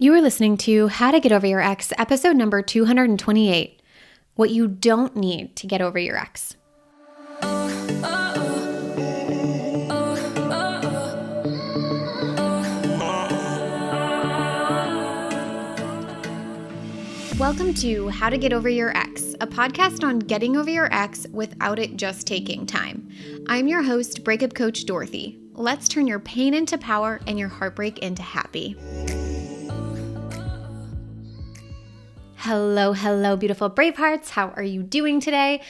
You are listening to How to Get Over Your Ex, episode number 228, What You Don't Need to Get Over Your Ex. Welcome to How to Get Over Your Ex, a podcast on getting over your ex without it just taking time. I'm your host, breakup coach Dorothy. Let's turn your pain into power and your heartbreak into happy. Hello, beautiful Bravehearts. How are you doing today?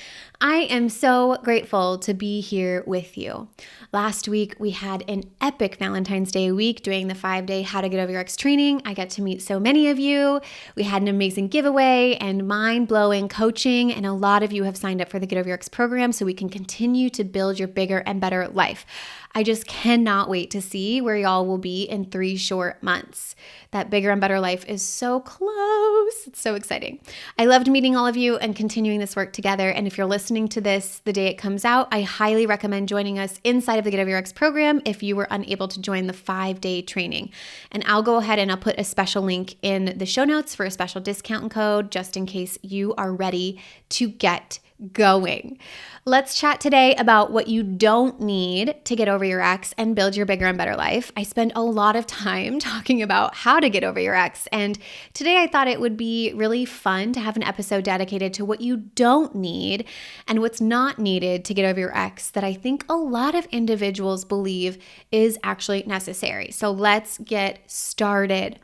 I am so grateful to be here with you. Last week, we had an epic Valentine's Day week doing the 5-day How to Get Over Your Ex training. I got to meet so many of you. We had an amazing giveaway and mind-blowing coaching, and a lot of you have signed up for the Get Over Your Ex program so we can continue to build your bigger and better life. I just cannot wait to see where y'all will be in 3 short months. That bigger and better life is so close. It's so exciting. I loved meeting all of you and continuing this work together. And if you're listening to this the day it comes out, I highly recommend joining us inside of the Get Over Your Ex program if you were unable to join the 5-day training. And I'll go ahead and I'll put a special link in the show notes for a special discount code just in case you are ready to get going. Let's chat today about what you don't need to get over your ex and build your bigger and better life. I spend a lot of time talking about how to get over your ex, and today I thought it would be really fun to have an episode dedicated to what you don't need and what's not needed to get over your ex that I think a lot of individuals believe is actually necessary. So let's get started.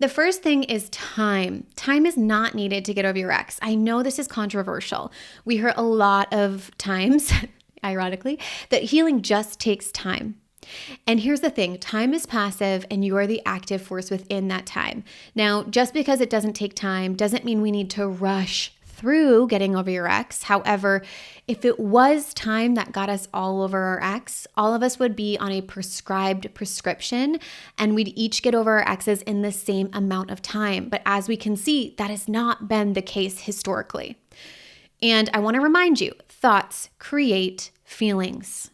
The first thing is time. Time is not needed to get over your ex. I know this is controversial. We hear a lot of times, ironically, that healing just takes time. And here's the thing, time is passive and you are the active force within that time. Now, just because it doesn't take time doesn't mean we need to rush through getting over your ex. However, if it was time that got us all over our ex, all of us would be on a prescribed prescription and we'd each get over our exes in the same amount of time. But as we can see, that has not been the case historically. And I want to remind you, thoughts create feelings.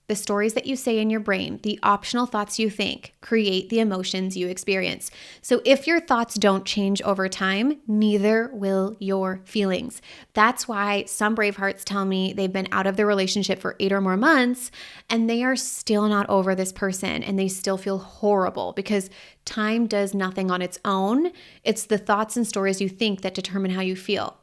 The stories that you say in your brain, the optional thoughts you think, create the emotions you experience. So if your thoughts don't change over time, neither will your feelings. That's why some Bravehearts tell me they've been out of their relationship for 8 or more months and they are still not over this person and they still feel horrible because time does nothing on its own. It's the thoughts and stories you think that determine how you feel.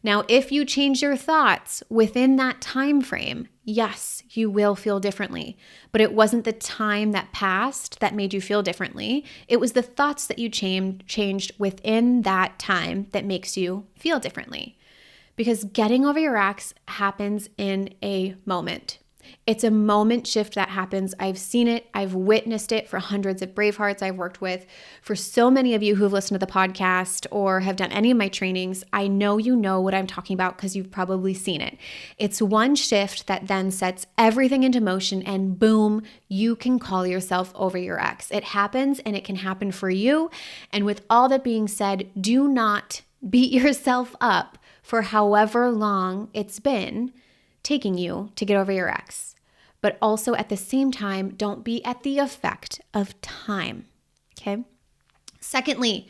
Now, if you change your thoughts within that time frame, yes, you will feel differently. But it wasn't the time that passed that made you feel differently. It was the thoughts that you changed within that time that makes you feel differently. Because getting over your ex happens in a moment. It's a moment shift that happens. I've seen it. I've witnessed it for hundreds of Bravehearts I've worked with. For so many of you who have listened to the podcast or have done any of my trainings, I know you know what I'm talking about because you've probably seen it. It's one shift that then sets everything into motion and boom, you can call yourself over your ex. It happens and it can happen for you. And with all that being said, do not beat yourself up for however long it's been taking you to get over your ex. But also at the same time, don't be at the effect of time, okay? Secondly,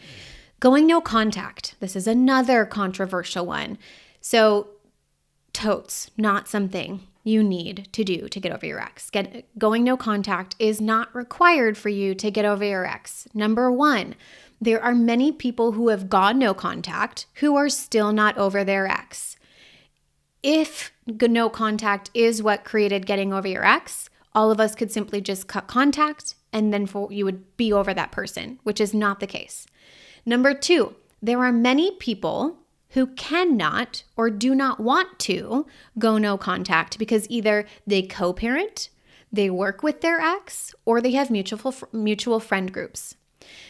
going no contact. This is another controversial one. So totes, not something you need to do to get over your ex. Going no contact is not required for you to get over your ex. Number one, there are many people who have gone no contact who are still not over their ex. If no contact is what created getting over your ex, all of us could simply just cut contact and then you would be over that person, which is not the case. Number two, there are many people who cannot or do not want to go no contact because either they co-parent, they work with their ex, or they have mutual friend groups.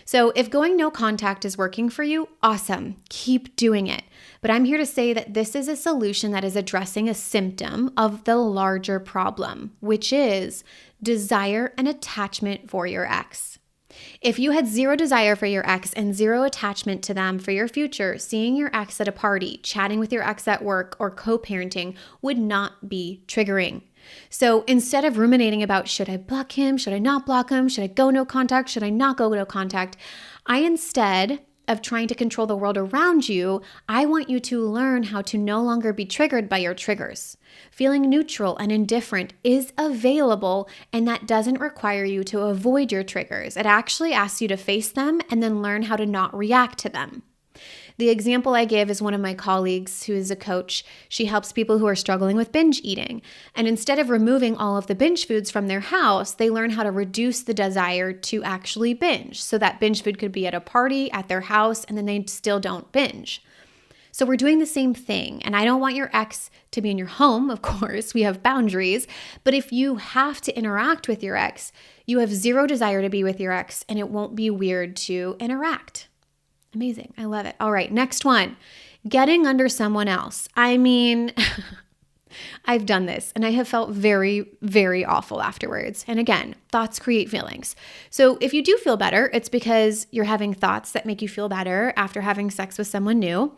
So if going no contact is working for you, awesome, keep doing it. But I'm here to say that this is a solution that is addressing a symptom of the larger problem, which is desire and attachment for your ex. If you had zero desire for your ex and zero attachment to them for your future, seeing your ex at a party, chatting with your ex at work, or co-parenting would not be triggering. So instead of ruminating about, should I block him? Should I not block him? Should I go no contact? Should I not go no contact? Instead of trying to control the world around you, I want you to learn how to no longer be triggered by your triggers. Feeling neutral and indifferent is available, and that doesn't require you to avoid your triggers. It actually asks you to face them and then learn how to not react to them. The example I give is one of my colleagues who is a coach. She helps people who are struggling with binge eating. And instead of removing all of the binge foods from their house, they learn how to reduce the desire to actually binge. So that binge food could be at a party, at their house, and then they still don't binge. So we're doing the same thing. And I don't want your ex to be in your home, of course. We have boundaries. But if you have to interact with your ex, you have zero desire to be with your ex, and it won't be weird to interact. Amazing. I love it. All right, next one. Getting under someone else. I mean, I've done this and I have felt very, very awful afterwards. And again, thoughts create feelings. So if you do feel better, it's because you're having thoughts that make you feel better after having sex with someone new.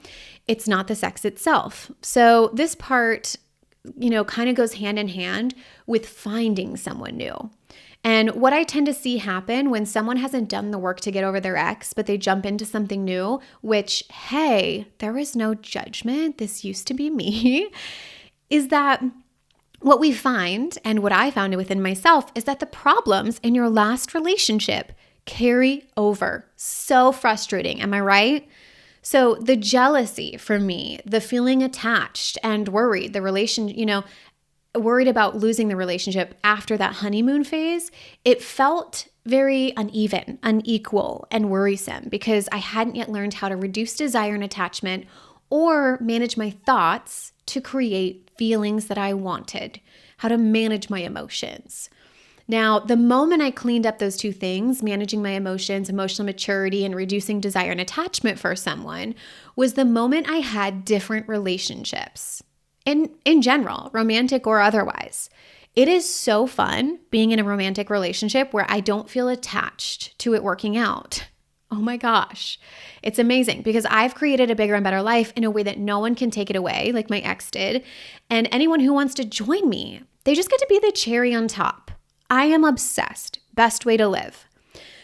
It's not the sex itself. So this part, kind of goes hand in hand with finding someone new. And what I tend to see happen when someone hasn't done the work to get over their ex, but they jump into something new, which, hey, there is no judgment, this used to be me, is that what we find, and what I found within myself, is that the problems in your last relationship carry over. So frustrating, am I right? So the jealousy for me, the feeling attached and worried, worried about losing the relationship after that honeymoon phase, it felt very uneven, unequal, and worrisome because I hadn't yet learned how to reduce desire and attachment or manage my thoughts to create feelings that I wanted, how to manage my emotions. Now, the moment I cleaned up those two things, managing my emotions, emotional maturity, and reducing desire and attachment for someone, was the moment I had different relationships. In general, romantic or otherwise. It is so fun being in a romantic relationship where I don't feel attached to it working out. Oh my gosh. It's amazing because I've created a bigger and better life in a way that no one can take it away, like my ex did. And anyone who wants to join me, they just get to be the cherry on top. I am obsessed. Best way to live.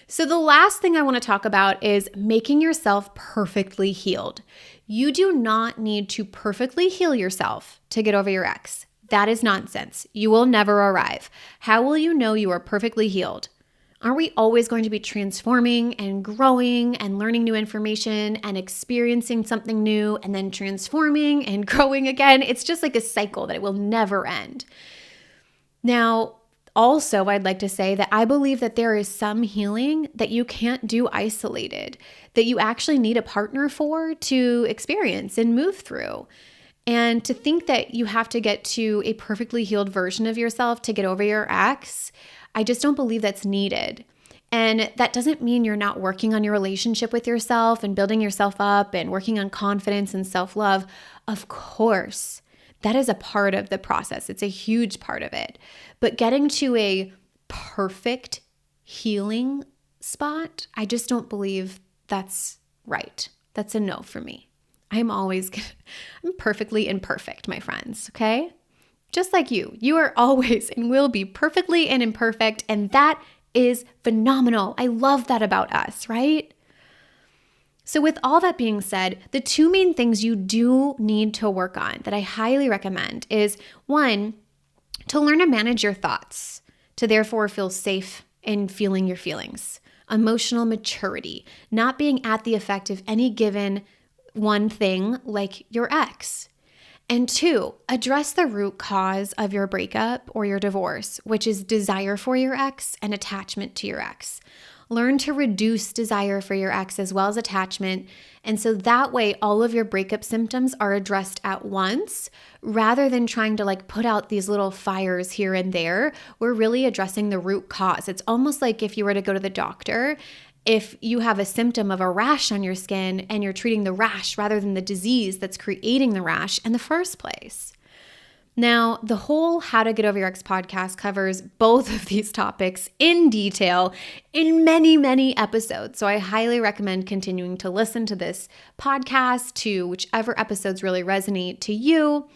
So the last thing I want to talk about is making yourself perfectly healed. You do not need to perfectly heal yourself to get over your ex. That is nonsense. You will never arrive. How will you know you are perfectly healed? Aren't we always going to be transforming and growing and learning new information and experiencing something new and then transforming and growing again? It's just like a cycle that it will never end. Now, also, I'd like to say that I believe that there is some healing that you can't do isolated, that you actually need a partner for to experience and move through. And to think that you have to get to a perfectly healed version of yourself to get over your ex, I just don't believe that's needed. And that doesn't mean you're not working on your relationship with yourself and building yourself up and working on confidence and self-love. Of course, that is a part of the process. It's a huge part of it. But getting to a perfect healing spot, I just don't believe that's right. That's a no for me. I'm perfectly imperfect, my friends, okay? Just like you. You are always and will be perfectly and imperfect, and that is phenomenal. I love that about us, right? So with all that being said, the two main things you do need to work on that I highly recommend is, one, to learn to manage your thoughts, to therefore feel safe in feeling your feelings. Emotional maturity, not being at the effect of any given one thing like your ex. And two, address the root cause of your breakup or your divorce, which is desire for your ex and attachment to your ex. Learn to reduce desire for your ex as well as attachment. And so that way, all of your breakup symptoms are addressed at once rather than trying to put out these little fires here and there. We're really addressing the root cause. It's almost like if you were to go to the doctor, if you have a symptom of a rash on your skin and you're treating the rash rather than the disease that's creating the rash in the first place. Now, the whole How to Get Over Your Ex podcast covers both of these topics in detail in many, many episodes. So I highly recommend continuing to listen to this podcast to whichever episodes really resonate to you.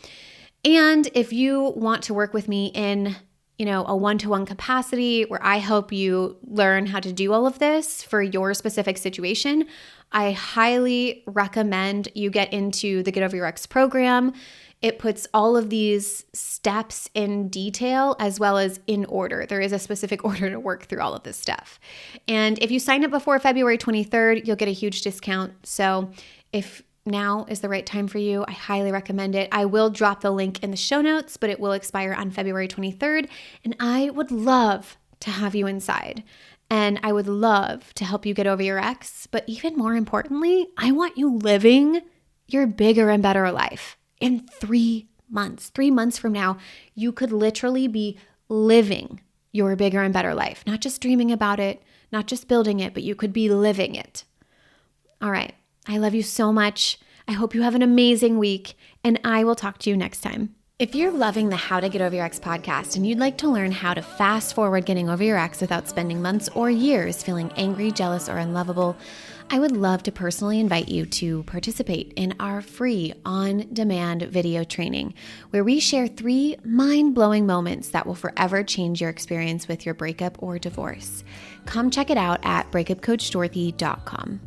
And if you want to work with me in a one-to-one capacity where I help you learn how to do all of this for your specific situation, I highly recommend you get into the Get Over Your Ex program. It puts all of these steps in detail as well as in order. There is a specific order to work through all of this stuff. And if you sign up before February 23rd, you'll get a huge discount. So if now is the right time for you, I highly recommend it. I will drop the link in the show notes, but it will expire on February 23rd. And I would love to have you inside. And I would love to help you get over your ex. But even more importantly, I want you living your bigger and better life in 3 months. 3 months from now, you could literally be living your bigger and better life. Not just dreaming about it, not just building it, but you could be living it. All right. I love you so much. I hope you have an amazing week, and I will talk to you next time. If you're loving the How to Get Over Your Ex podcast and you'd like to learn how to fast forward getting over your ex without spending months or years feeling angry, jealous, or unlovable, I would love to personally invite you to participate in our free on-demand video training, where we share 3 mind-blowing moments that will forever change your experience with your breakup or divorce. Come check it out at breakupcoachdorothy.com.